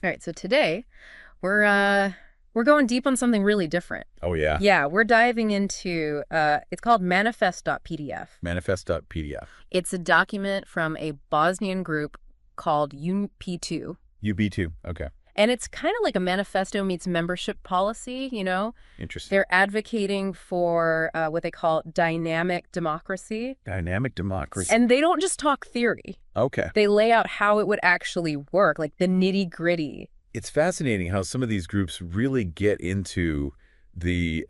All right, so today we're going deep on something really different. Oh, yeah. Yeah, we're diving into it's called manifest.pdf. Manifest.pdf. It's a document from a Bosnian group called UP2. UB2. Okay. And it's kind of like a manifesto meets membership policy, you know? Interesting. They're advocating for what they call dynamic democracy. Dynamic democracy. And they don't just talk theory. Okay. They lay out how it would actually work, like the nitty-gritty. It's fascinating how some of these groups really get into the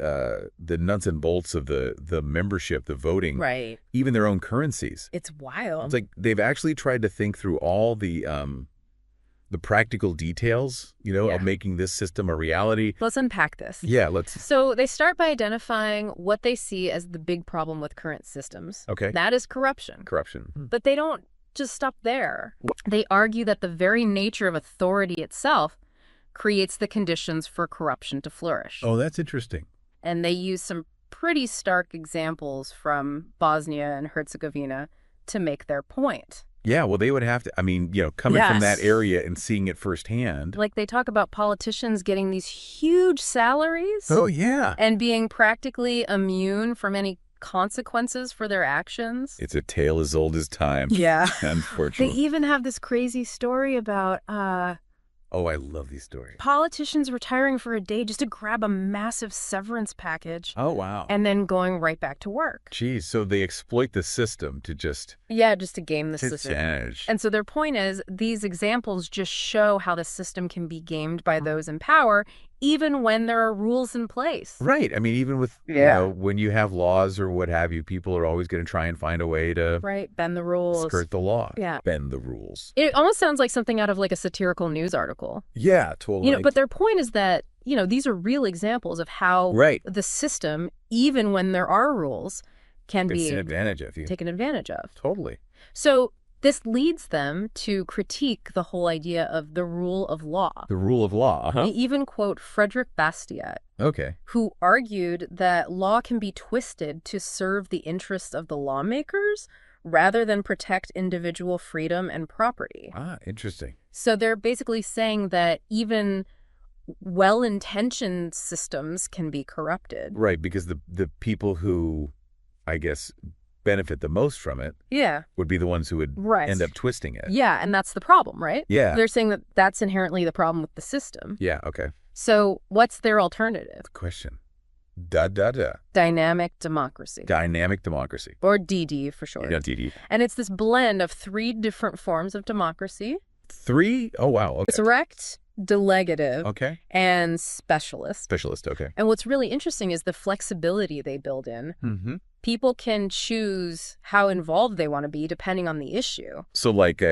nuts and bolts of the membership, the voting, Right. even their own currencies. It's wild. It's like they've actually tried to think through all the practical details, of making this system a reality. Let's unpack this. Yeah, let's. So they start by identifying what they see as the big problem with current systems. Okay. That is corruption. Corruption. But they don't just stop there. They argue that the very nature of authority itself creates the conditions for corruption to flourish. Oh, that's interesting. And they use some pretty stark examples from Bosnia and Herzegovina to make their point. Yeah, well, they would have to, coming from that area and seeing it firsthand. Like they talk about politicians getting these huge salaries. Oh, yeah. And being practically immune from any consequences for their actions. It's a tale as old as time. Yeah. Unfortunately. They even have this crazy story about oh, I love these stories. politicians retiring for a day just to grab a massive severance package. Oh, wow. And then going right back to work. Geez, so they exploit the system to just... Yeah, just to game the system. Manage. And so their point is these examples just show how the system can be gamed by those in power, even when there are rules in place. Right. Even with, when you have laws or what have you, people are always going to try and find a way to... Right, bend the rules. Skirt the law. Yeah. Bend the rules. It almost sounds like something out of like a satirical news article. Yeah, totally. But their point is that, these are real examples of how the system, even when there are rules, can be taken advantage of. taken advantage of. Totally. So this leads them to critique the whole idea of the rule of law. The rule of law. They even quote Frederick Bastiat, Okay. who argued that law can be twisted to serve the interests of the lawmakers rather than protect individual freedom and property. Ah, interesting. So they're basically saying that even well-intentioned systems can be corrupted. Right, because the people who, I guess, benefit the most from it would be the ones who would end up twisting it. Yeah, and that's the problem, right? Yeah. They're saying that that's inherently the problem with the system. Yeah, okay. So what's their alternative? Question. Dynamic democracy. Dynamic democracy. Or DD for short. Yeah, DD. And it's this blend of 3 different forms of democracy. 3? Oh, wow. Okay. Direct, delegative, Okay. and specialist. Specialist, okay. And what's really interesting is the flexibility they build in. Mm-hmm. People can choose how involved they want to be depending on the issue. So like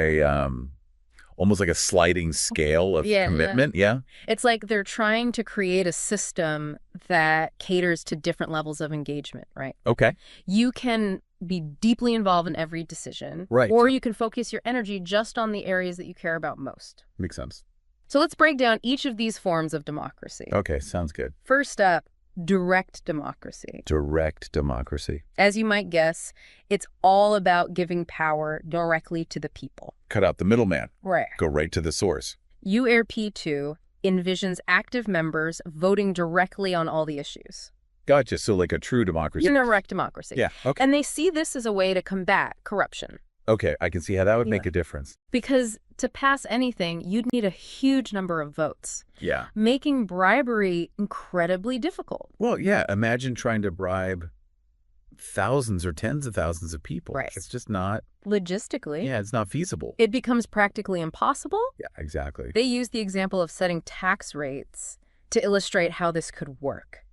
almost like a sliding scale of commitment, yeah? It's like they're trying to create a system that caters to different levels of engagement, right? Okay. You can be deeply involved in every decision. Right. Or you can focus your energy just on the areas that you care about most. Makes sense. So let's break down each of these forms of democracy. Okay, sounds good. First up, direct democracy. Direct democracy. As you might guess, it's all about giving power directly to the people. Cut out the middleman. Right. Go right to the source. URP2 envisions active members voting directly on all the issues. Gotcha. So like a true democracy. Direct democracy. Yeah, okay. And they see this as a way to combat corruption. Okay, I can see how that would make a difference. Because to pass anything, you'd need a huge number of votes. Yeah. Making bribery incredibly difficult. Well, yeah, imagine trying to bribe thousands or tens of thousands of people. Right. It's just not... Logistically. Yeah, it's not feasible. It becomes practically impossible. Yeah, exactly. They use the example of setting tax rates to illustrate how this could work.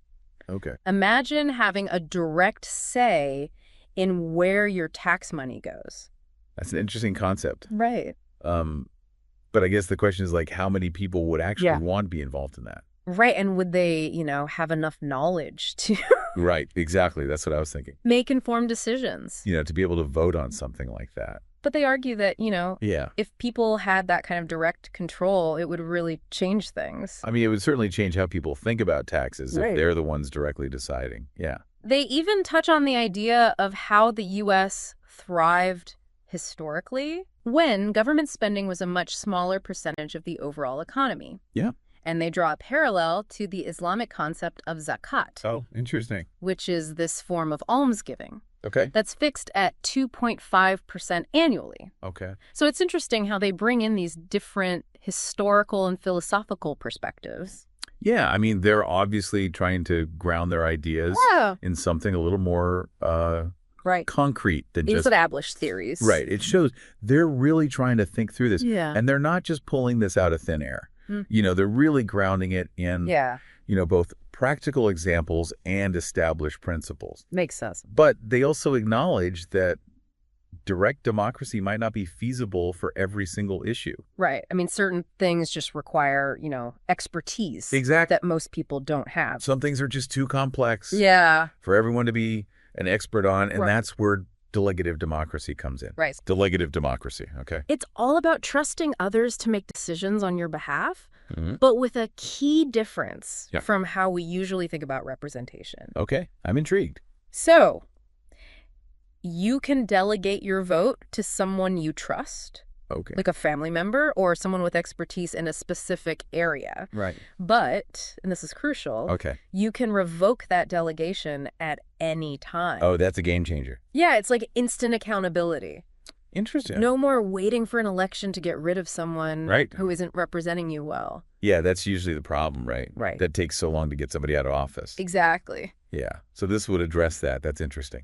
Okay. Imagine having a direct say in where your tax money goes. That's an interesting concept. Right. But I guess the question is like how many people would actually want to be involved in that? Right. And would they, have enough knowledge to Right. Exactly. That's what I was thinking. make informed decisions? To be able to vote on something like that. But they argue that, Yeah. if people had that kind of direct control, it would really change things. It would certainly change how people think about taxes Right. if they're the ones directly deciding. Yeah. They even touch on the idea of how the U.S. thrived historically when government spending was a much smaller percentage of the overall economy. Yeah. And they draw a parallel to the Islamic concept of zakat, Oh, interesting. which is this form of almsgiving Okay. that's fixed at 2.5% annually. Okay. So it's interesting how they bring in these different historical and philosophical perspectives. Yeah, I mean, they're obviously trying to ground their ideas Yeah. in something a little more Right. concrete than just... Established theories. Right. It shows they're really trying to think through this. Yeah. And they're not just pulling this out of thin air. They're really grounding it in, both practical examples and established principles. Makes sense. But they also acknowledge that direct democracy might not be feasible for every single issue. Right. I mean, certain things just require, expertise. Exactly. That most people don't have. Some things are just too complex Yeah. for everyone to be an expert on, and Right. that's where delegative democracy comes in. Right. Delegative democracy, okay? It's all about trusting others to make decisions on your behalf, Mhm. but with a key difference Yeah. from how we usually think about representation. Okay, I'm intrigued. So, you can delegate your vote to someone you trust, Okay. like a family member or someone with expertise in a specific area. Right. But, and this is crucial, Okay. you can revoke that delegation at any time. Oh, that's a game changer. Yeah, it's like instant accountability. Interesting. No more waiting for an election to get rid of someone Right. who isn't representing you well. Yeah, that's usually the problem, right? Right. That takes so long to get somebody out of office. Exactly. Yeah. So this would address that. That's interesting.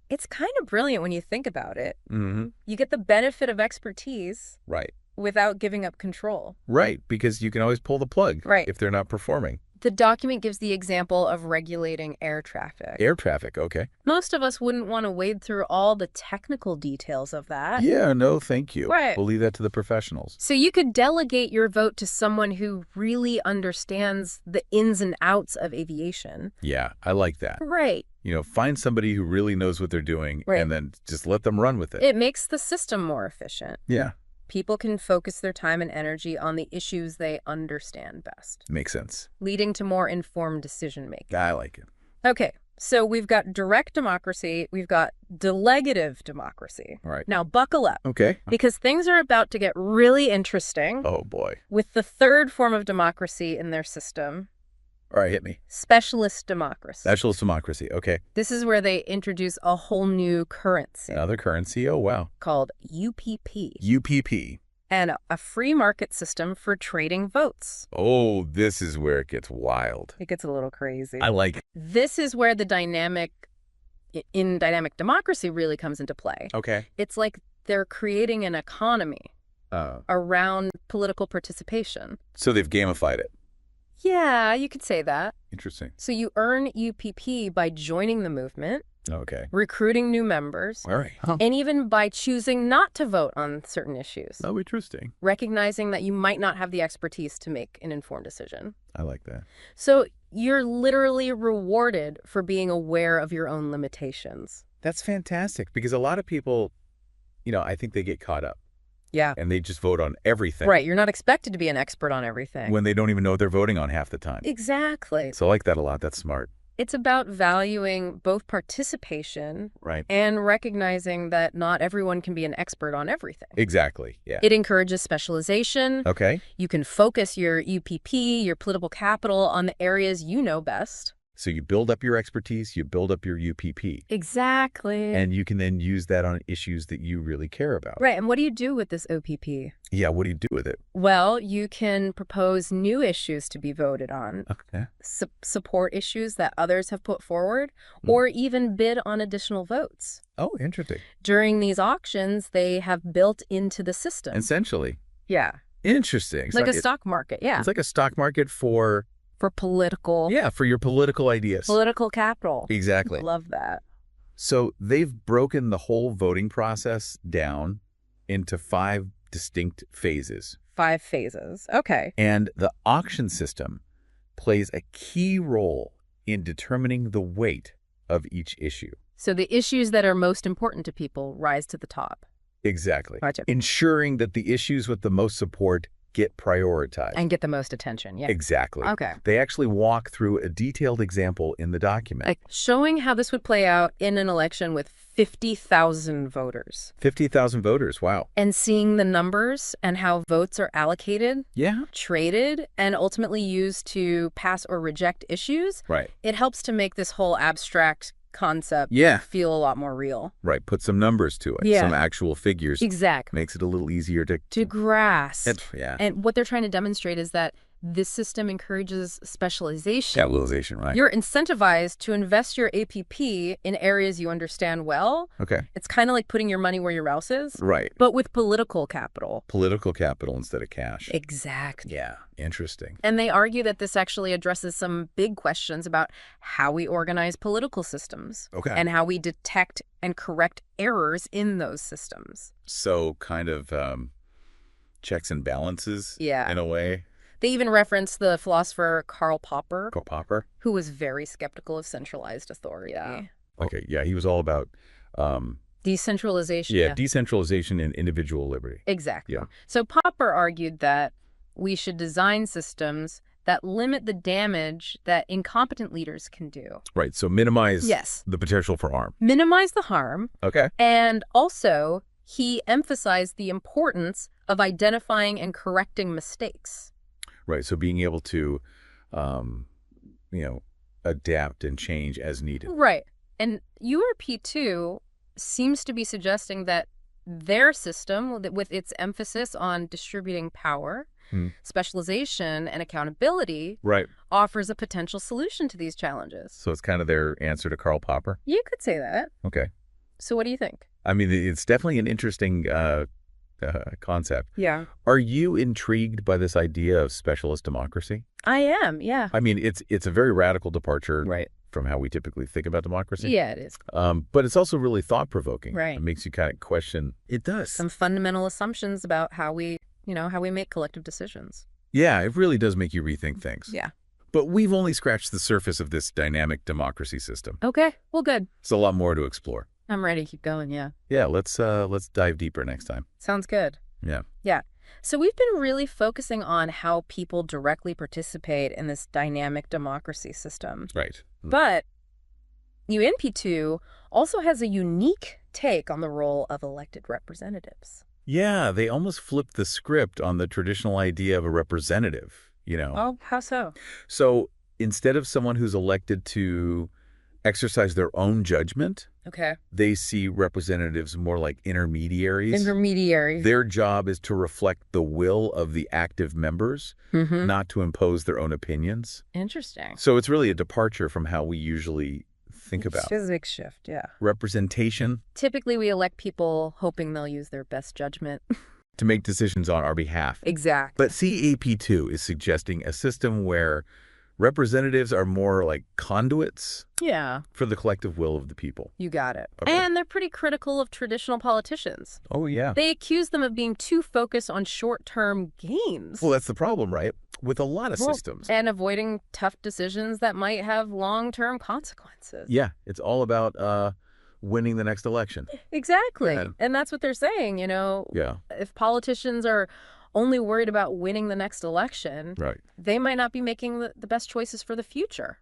It's kind of brilliant when you think about it. Mm-hmm. You get the benefit of expertise Right. without giving up control. Right, because you can always pull the plug Right. if they're not performing. The document gives the example of regulating air traffic. Air traffic, okay. Most of us wouldn't want to wade through all the technical details of that. Yeah, no, thank you. Right. We'll leave that to the professionals. So you could delegate your vote to someone who really understands the ins and outs of aviation. Yeah, I like that. Right. Find somebody who really knows what they're doing Right. and then just let them run with it. It makes the system more efficient. Yeah, People can focus their time and energy on the issues they understand best, makes sense. leading to more informed decision-making. I like it. Okay, so we've got direct democracy, we've got delegative democracy. All right. Now buckle up, Okay. because things are about to get really interesting Oh, boy. with the third form of democracy in their system, All right, hit me. specialist democracy. Specialist democracy. Okay. This is where they introduce a whole new currency Another currency. Oh, wow. called UPP. UPP. And a free market system for trading votes. Oh, this is where it gets wild. It gets a little crazy. I like it. This is where the dynamic democracy really comes into play. Okay. It's like they're creating an economy around political participation. So they've gamified it. Yeah, you could say that. Interesting. So you earn UPP by joining the movement, Okay. recruiting new members, All right. and even by choosing not to vote on certain issues, Oh, interesting. recognizing that you might not have the expertise to make an informed decision. I like that. So you're literally rewarded for being aware of your own limitations. That's fantastic because a lot of people, I think they get caught up Yeah. and they just vote on everything. Right. You're not expected to be an expert on everything. When they don't even know what they're voting on half the time. Exactly. So I like that a lot. That's smart. It's about valuing both participation Right. and recognizing that not everyone can be an expert on everything. Exactly. Yeah. It encourages specialization. Okay. You can focus your UPP, your political capital, on the areas you know best. So you build up your expertise, you build up your UPP, Exactly. and you can then use that on issues that you really care about. Right. And what do you do with this OPP? Yeah. What do you do with it? Well, you can propose new issues to be voted on, Okay. support issues that others have put forward, or even bid on additional votes. Oh, interesting. During these auctions, they have built into the system. Essentially. Yeah. Interesting. Like a stock market. Yeah. It's like a stock market for political your political ideas. political capital. Exactly. Love that. So they've broken the whole voting process down into 5 distinct phases. 5 phases. Okay. And the auction system plays a key role in determining the weight of each issue. So the issues that are most important to people rise to the top. Exactly. Gotcha. Ensuring that the issues with the most support get prioritized. And get the most attention, yeah. Exactly. Okay. They actually walk through a detailed example in the document. Like showing how this would play out in an election with 50,000 voters. 50,000 voters, wow. And seeing the numbers and how votes are allocated, Yeah. traded, and ultimately used to pass or reject issues. Right. It helps to make this whole abstract concept feel a lot more real. Right. Put some numbers to it. Some actual figures. Exactly. Makes it a little easier to grasp. Yeah. And what they're trying to demonstrate is that this system encourages specialization. Capitalization, right. You're incentivized to invest your APP in areas you understand well. Okay. It's kind of like putting your money where your mouth is. Right. But with political capital. Political capital instead of cash. Exactly. Yeah. Interesting. And they argue that this actually addresses some big questions about how we organize political systems. Okay. And how we detect and correct errors in those systems. So kind of checks and balances in a way. They even reference the philosopher Karl Popper. Karl Popper? Who was very skeptical of centralized authority. Yeah. Okay, yeah, he was all about... decentralization. Yeah, decentralization and individual liberty. Exactly. Yeah. So Popper argued that we should design systems that limit the damage that incompetent leaders can do. Right, so minimize the potential for harm. Minimize the harm. Okay. And also, he emphasized the importance of identifying and correcting mistakes. Right, so being able to, adapt and change as needed. Right. And URP2 seems to be suggesting that their system, with its emphasis on distributing power, specialization, and accountability, offers a potential solution to these challenges. So it's kind of their answer to Karl Popper? You could say that. Okay. So what do you think? I mean, it's definitely an interesting concept. Yeah. Are you intrigued by this idea of specialist democracy? I am, yeah. I mean, it's a very radical departure from how we typically think about democracy. Yeah, it is. But it's also really thought-provoking. Right. It makes you kind of question. It does. Some fundamental assumptions about how we make collective decisions. Yeah, it really does make you rethink things. Yeah. But we've only scratched the surface of this dynamic democracy system. Okay, well, good. It's a lot more to explore. I'm ready to keep going, yeah. Yeah, let's dive deeper next time. Sounds good. Yeah. Yeah. So we've been really focusing on how people directly participate in this dynamic democracy system. Right. But UNP2 also has a unique take on the role of elected representatives. Yeah, they almost flipped the script on the traditional idea of a representative, Oh, how so? So instead of someone who's elected to exercise their own judgment, they see representatives more like intermediaries. Their job is to reflect the will of the active members, not to impose their own opinions. Interesting. So it's really a departure from how we usually think about. It's a big shift, yeah. Representation. Typically, we elect people hoping they'll use their best judgment. To make decisions on our behalf. Exactly. But CAP2 is suggesting a system where representatives are more like conduits for the collective will of the people. You got it. Okay. And they're pretty critical of traditional politicians. Oh, yeah. They accuse them of being too focused on short-term gains. Well, that's the problem, right? With a lot of systems. And avoiding tough decisions that might have long-term consequences. Yeah, it's all about winning the next election. Exactly. And that's what they're saying, Yeah. If politicians are only worried about winning the next election, they might not be making the best choices for the future.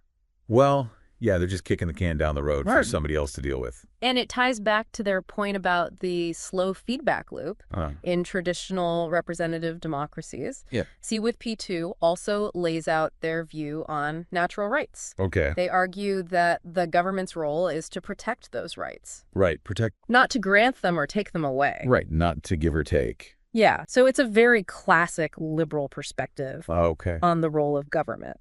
Well, yeah, they're just kicking the can down the road for somebody else to deal with. And it ties back to their point about the slow feedback loop in traditional representative democracies. Yeah. See, with P2 also lays out their view on natural rights. Okay. They argue that the government's role is to protect those rights. Right, protect. Not to grant them or take them away. Right, not to give or take. Yeah, so it's a very classic liberal perspective on the role of government.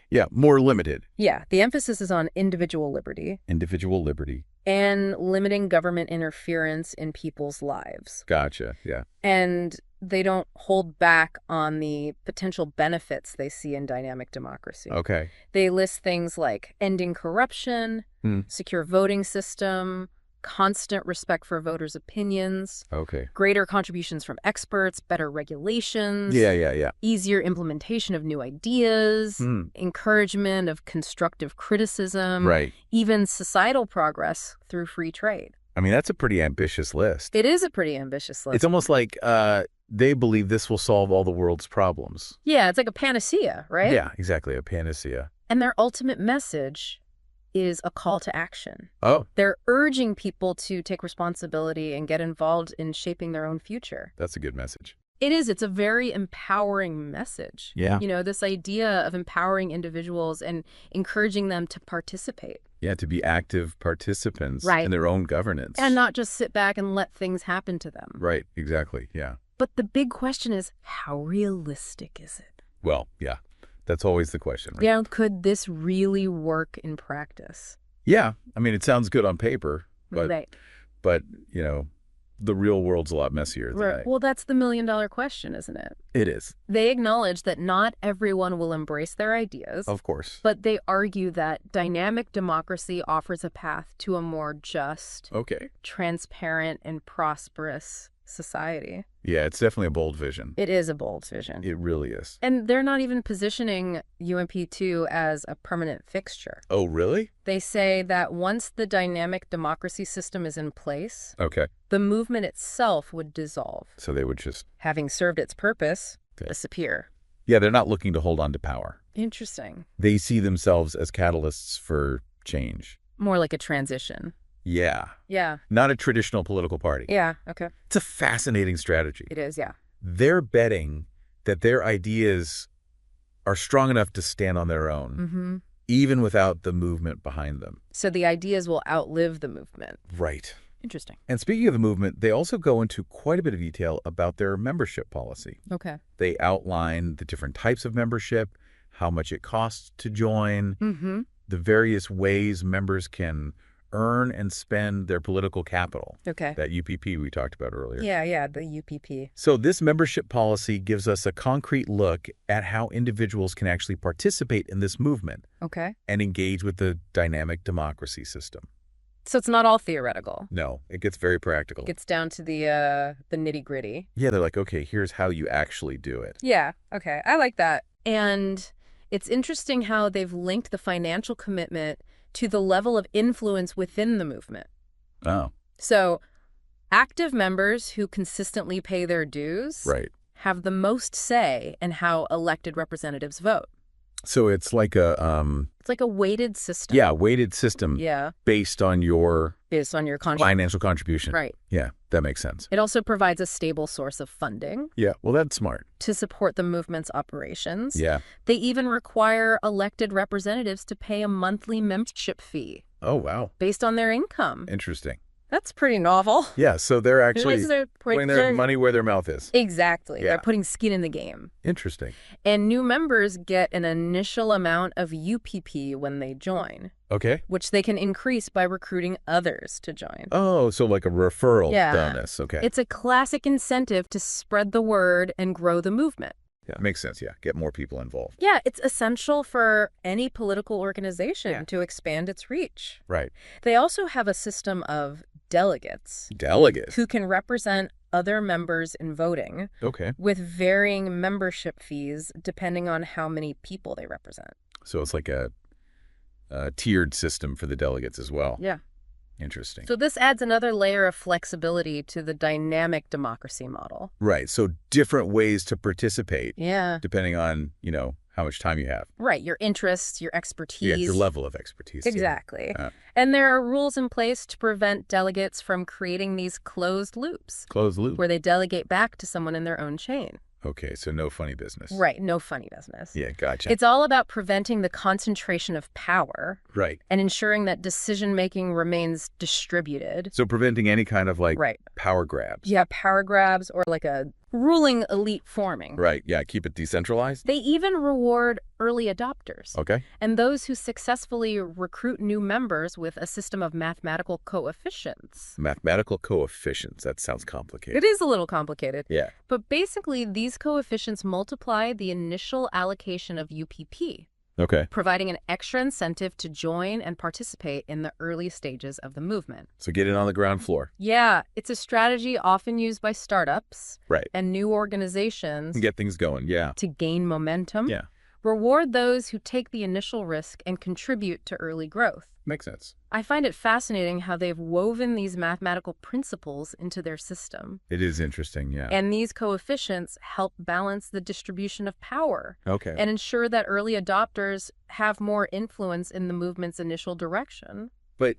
Yeah, more limited. Yeah, the emphasis is on individual liberty. Individual liberty. And limiting government interference in people's lives. Gotcha, yeah. And they don't hold back on the potential benefits they see in dynamic democracy. Okay. They list things like ending corruption, secure voting system, constant respect for voters' opinions, greater contributions from experts, better regulations, easier implementation of new ideas, encouragement of constructive criticism, even societal progress through free trade. I mean, that's a pretty ambitious list. It is a pretty ambitious list. It's almost like They believe this will solve all the world's problems. Yeah, it's like a panacea, right? Yeah, exactly, a panacea. And their ultimate message is a call to action. Oh. They're urging people to take responsibility and get involved in shaping their own future. That's a good message. It is. It's a very empowering message. Yeah. You know, this idea of empowering individuals and encouraging them to participate. Yeah, to be active participants in their own governance. And not just sit back and let things happen to them. Right, exactly, yeah. But the big question is, how realistic is it? Well, yeah, that's always the question, right? Yeah, could this really work in practice? Yeah, I mean, it sounds good on paper, but you know, the real world's a lot messier than that. Well, that's the million-dollar question, isn't it? It is. They acknowledge that not everyone will embrace their ideas. Of course. But they argue that dynamic democracy offers a path to a more just, transparent, and prosperous society. Yeah, it's definitely a bold vision. It is a bold vision. It really is. And they're not even positioning UMP2 as a permanent fixture. Oh, really? They say that once the dynamic democracy system is in place, the movement itself would dissolve. So they would just, having served its purpose, disappear. Yeah, they're not looking to hold on to power. Interesting. They see themselves as catalysts for change. More like a transition. Yeah. Yeah. Not a traditional political party. Yeah, okay. It's a fascinating strategy. It is, yeah. They're betting that their ideas are strong enough to stand on their own, even without the movement behind them. So the ideas will outlive the movement. Right. Interesting. And speaking of the movement, they also go into quite a bit of detail about their membership policy. Okay. They outline the different types of membership, how much it costs to join, the various ways members can earn and spend their political capital. Okay. That UPP we talked about earlier. Yeah, the UPP. So this membership policy gives us a concrete look at how individuals can actually participate in this movement. Okay. And engage with the dynamic democracy system. So it's not all theoretical. No, it gets very practical. It gets down to the nitty-gritty. Yeah, they're like, okay, here's how you actually do it. Yeah, okay. I like that. And it's interesting how they've linked the financial commitment to the level of influence within the movement. Oh. So active members who consistently pay their dues have the most say in how elected representatives vote. So it's like a it's like a weighted system. Yeah, weighted system. Yeah. Based on your financial contribution. Right. Yeah, that makes sense. It also provides a stable source of funding. Yeah, well, that's smart. To support the movement's operations. Yeah. They even require elected representatives to pay a monthly membership fee. Oh, wow. Based on their income. Interesting. That's pretty novel. Yeah, so they're actually putting their money where their mouth is. Exactly. Yeah. They're putting skin in the game. Interesting. And new members get an initial amount of UPP when they join. Okay. Which they can increase by recruiting others to join. Oh, so like a referral bonus. Okay. It's a classic incentive to spread the word and grow the movement. Yeah, makes sense. Yeah, get more people involved. Yeah, it's essential for any political organization to expand its reach. Right. They also have a system of delegates. Delegates? Who can represent other members in voting. Okay. With varying membership fees depending on how many people they represent. So it's like a tiered system for the delegates as well. Yeah. Interesting. So this adds another layer of flexibility to the dynamic democracy model. Right. So different ways to participate. Yeah. Depending on, how much time you have. Right. Your interests, your expertise. Yeah, your level of expertise. Exactly. And there are rules in place to prevent delegates from creating these closed loops. Closed loop. Where they delegate back to someone in their own chain. Okay, so no funny business. Right, no funny business. Yeah, gotcha. It's all about preventing the concentration of power. Right. And ensuring that decision-making remains distributed. So preventing any kind of power grabs. Yeah, power grabs or like a ruling elite forming. Right, yeah, keep it decentralized. They even reward early adopters. Okay. And those who successfully recruit new members with a system of mathematical coefficients. Mathematical coefficients, that sounds complicated. It is a little complicated. Yeah. But basically, these coefficients multiply the initial allocation of UPP. Okay. Providing an extra incentive to join and participate in the early stages of the movement. So get in on the ground floor. Yeah, it's a strategy often used by startups. Right. And new organizations. Get things going, yeah. To gain momentum. Yeah. Reward those who take the initial risk and contribute to early growth. Makes sense. I find it fascinating how they've woven these mathematical principles into their system. It is interesting, yeah. And these coefficients help balance the distribution of power. Okay. And ensure that early adopters have more influence in the movement's initial direction. But,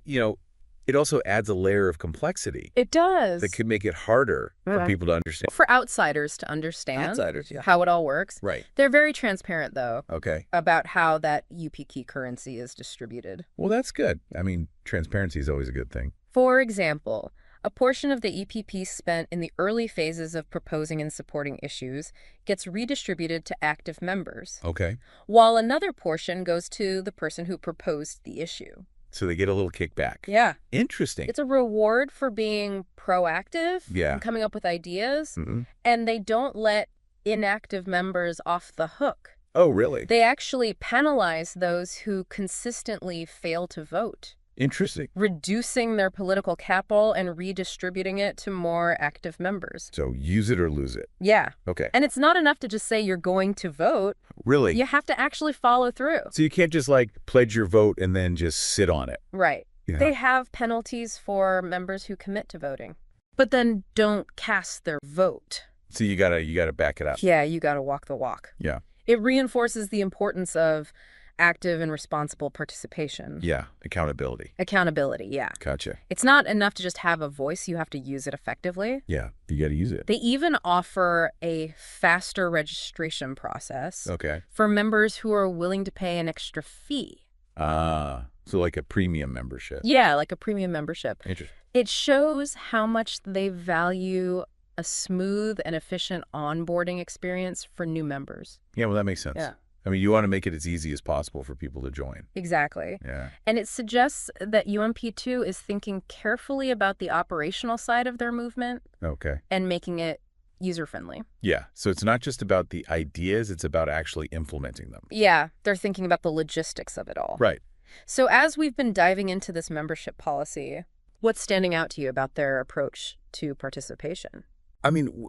it also adds a layer of complexity. It does. That could make it harder for people to understand. For outsiders to understand how it all works. Right. They're very transparent, though. Okay. About how that UPK currency is distributed. Well, that's good. I mean, transparency is always a good thing. For example, a portion of the EPP spent in the early phases of proposing and supporting issues gets redistributed to active members. Okay. While another portion goes to the person who proposed the issue. So they get a little kickback. Yeah. Interesting. It's a reward for being proactive and coming up with ideas. And they don't let inactive members off the hook. Oh, really? They actually penalize those who consistently fail to vote. Interesting. Reducing their political capital and redistributing it to more active members. So use it or lose it. Yeah. Okay. And it's not enough to just say you're going to vote. Really? You have to actually follow through. So you can't just pledge your vote and then just sit on it. Right. Yeah. They have penalties for members who commit to voting, but then don't cast their vote. So you gotta back it up. Yeah, you gotta walk the walk. Yeah. It reinforces the importance of active and responsible participation. Yeah, accountability. Accountability, yeah. Gotcha. It's not enough to just have a voice. You have to use it effectively. Yeah, you got to use it. They even offer a faster registration process for members who are willing to pay an extra fee. So like a premium membership. Yeah, like a premium membership. Interesting. It shows how much they value a smooth and efficient onboarding experience for new members. Yeah, well, that makes sense. Yeah. I mean, you want to make it as easy as possible for people to join. Exactly. Yeah. And it suggests that UMP2 is thinking carefully about the operational side of their movement. Okay. And making it user-friendly. Yeah. So it's not just about the ideas, it's about actually implementing them. Yeah. They're thinking about the logistics of it all. Right. So as we've been diving into this membership policy, what's standing out to you about their approach to participation? I mean,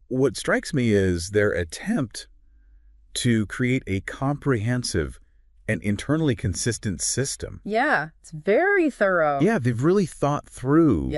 what strikes me is their attempt to create a comprehensive and internally consistent system. Yeah, it's very thorough. Yeah, they've really thought through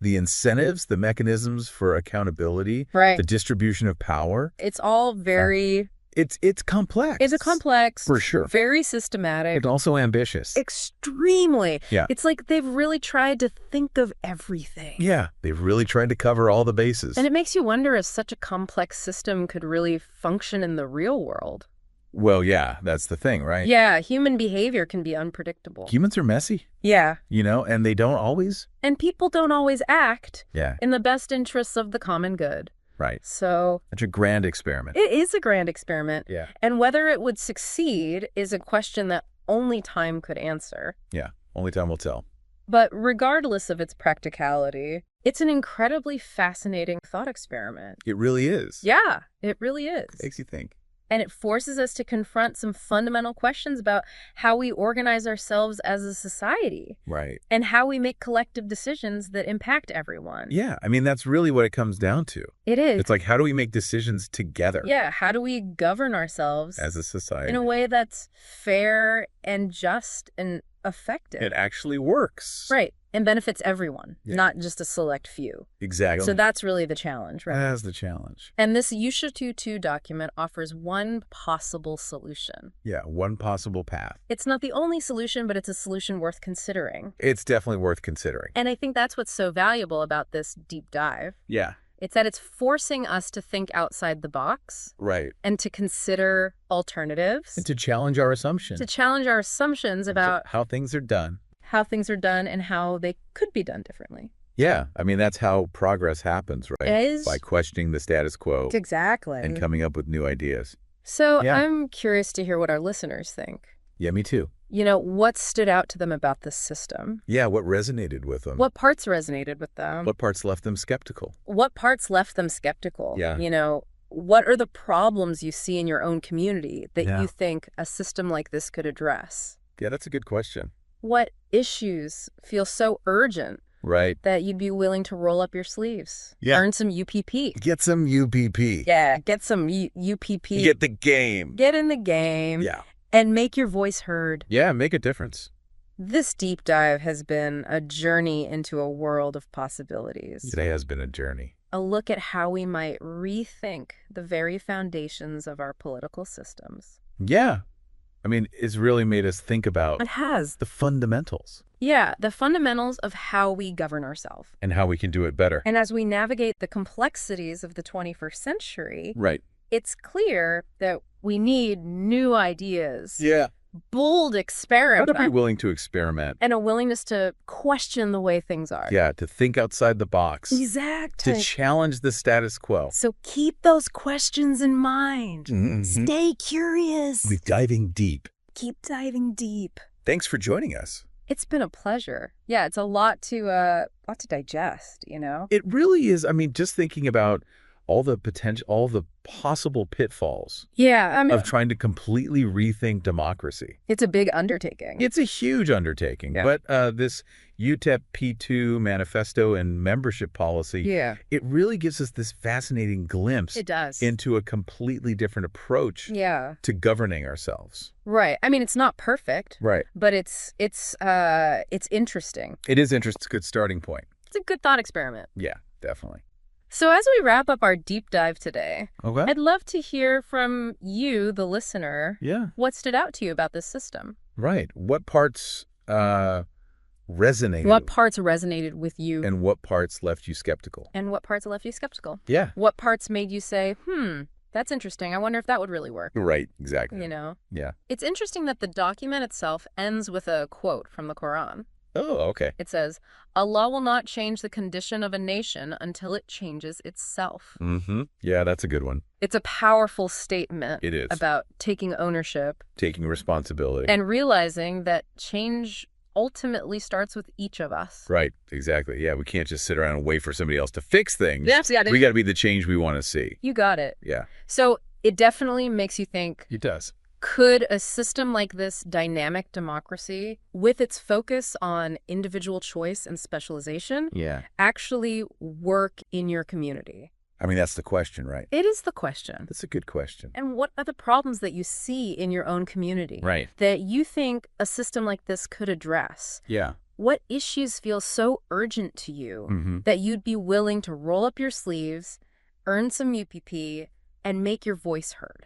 the incentives, the mechanisms for accountability, the distribution of power. It's all very... It's complex. It's a complex. For sure. Very systematic. It's also ambitious. Extremely. Yeah. It's like they've really tried to think of everything. Yeah. They've really tried to cover all the bases. And it makes you wonder if such a complex system could really function in the real world. Well, yeah, that's the thing, right? Yeah. Human behavior can be unpredictable. Humans are messy. Yeah. And they don't always. And people don't always act in the best interests of the common good. Right. So it's a grand experiment. It is a grand experiment. Yeah. And whether it would succeed is a question that only time could answer. Yeah. Only time will tell. But regardless of its practicality, it's an incredibly fascinating thought experiment. It really is. Yeah, it really is. It makes you think. And it forces us to confront some fundamental questions about how we organize ourselves as a society. Right. And how we make collective decisions that impact everyone. Yeah. I mean, that's really what it comes down to. It is. It's like, how do we make decisions together? Yeah. How do we govern ourselves as a society in a way that's fair and just and effective? It actually works. Right. And benefits everyone, not just a select few. Exactly. So that's really the challenge, right? That's the challenge. And this Usha-2 document offers one possible solution. Yeah, one possible path. It's not the only solution, but it's a solution worth considering. It's definitely worth considering. And I think that's what's so valuable about this deep dive. Yeah. It's that it's forcing us to think outside the box. Right. And to consider alternatives. And to challenge our assumptions. To challenge our assumptions about how things are done. How things are done and how they could be done differently. Yeah. I mean, that's how progress happens, right? By questioning the status quo. Exactly. And coming up with new ideas. So I'm curious to hear what our listeners think. Yeah, me too. What stood out to them about this system? Yeah, what resonated with them? What parts resonated with them? What parts left them skeptical? What parts left them skeptical? Yeah. What are the problems you see in your own community that you think a system like this could address? Yeah, that's a good question. What issues feel so urgent Right. That you'd be willing to roll up your sleeves. Yeah. Earn some UPP. Get some UPP. Yeah, get some UPP. Get the game. Get in the game. Yeah. And make your voice heard. Yeah, make a difference. This deep dive has been a journey into a world of possibilities. Today has been a journey. A look at how we might rethink the very foundations of our political systems. Yeah. I mean, it's really made us think about It has. the fundamentals. Yeah, the fundamentals of how we govern ourselves. And how we can do it better. And as we navigate the complexities of the 21st century, Right. It's clear that we need new ideas. Yeah. Bold experiments. Gotta be willing to experiment. And a willingness to question the way things are. Yeah, to think outside the box. Exactly. To challenge the status quo. So keep those questions in mind. Mm-hmm. Stay curious. We're diving deep. Keep diving deep. Thanks for joining us. It's been a pleasure. Yeah, it's a lot to digest, you know? It really is. I mean, just thinking about all the potential, all the possible pitfalls of trying to completely rethink democracy. It's a big undertaking. It's a huge undertaking. Yeah. But this UTEP P2 manifesto and membership policy, it really gives us this fascinating glimpse into a completely different approach to governing ourselves. Right. I mean, it's not perfect. Right. But it's interesting. It is interesting. It's a good starting point. It's a good thought experiment. Yeah, definitely. So as we wrap up our deep dive today, okay, I'd love to hear from you, the listener, what stood out to you about this system. Right. What parts resonated? What parts resonated with you? And what parts left you skeptical? And what parts left you skeptical? Yeah. What parts made you say, that's interesting. I wonder if that would really work. Right, exactly. You know? Yeah. It's interesting that the document itself ends with a quote from the Quran. Oh, okay. It says, Allah will not change the condition of a nation until it changes itself. Mm-hmm. Yeah, that's a good one. It's a powerful statement. It is. About taking ownership. Taking responsibility. And realizing that change ultimately starts with each of us. Right, exactly. Yeah, we can't just sit around and wait for somebody else to fix things. Yeah, we got to be the change we want to see. You got it. Yeah. So it definitely makes you think. It does. Could a system like this dynamic democracy, with its focus on individual choice and specialization, actually work in your community? I mean, that's the question, right? It is the question. That's a good question. And what are the problems that you see in your own community that you think a system like this could address? Yeah. What issues feel so urgent to you that you'd be willing to roll up your sleeves, earn some UPP, and make your voice heard?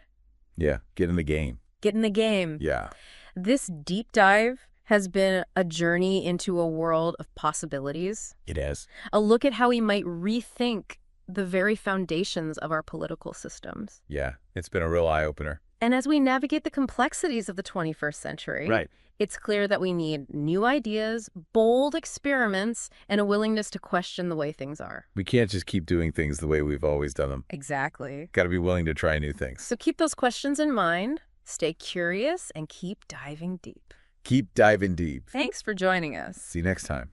Yeah, get in the game. Get in the game. Yeah. This deep dive has been a journey into a world of possibilities. It has. A look at how we might rethink the very foundations of our political systems. Yeah, it's been a real eye-opener. And as we navigate the complexities of the 21st century, it's clear that we need new ideas, bold experiments, and a willingness to question the way things are. We can't just keep doing things the way we've always done them. Exactly. Got to be willing to try new things. So keep those questions in mind, stay curious, and keep diving deep. Keep diving deep. Thanks for joining us. See you next time.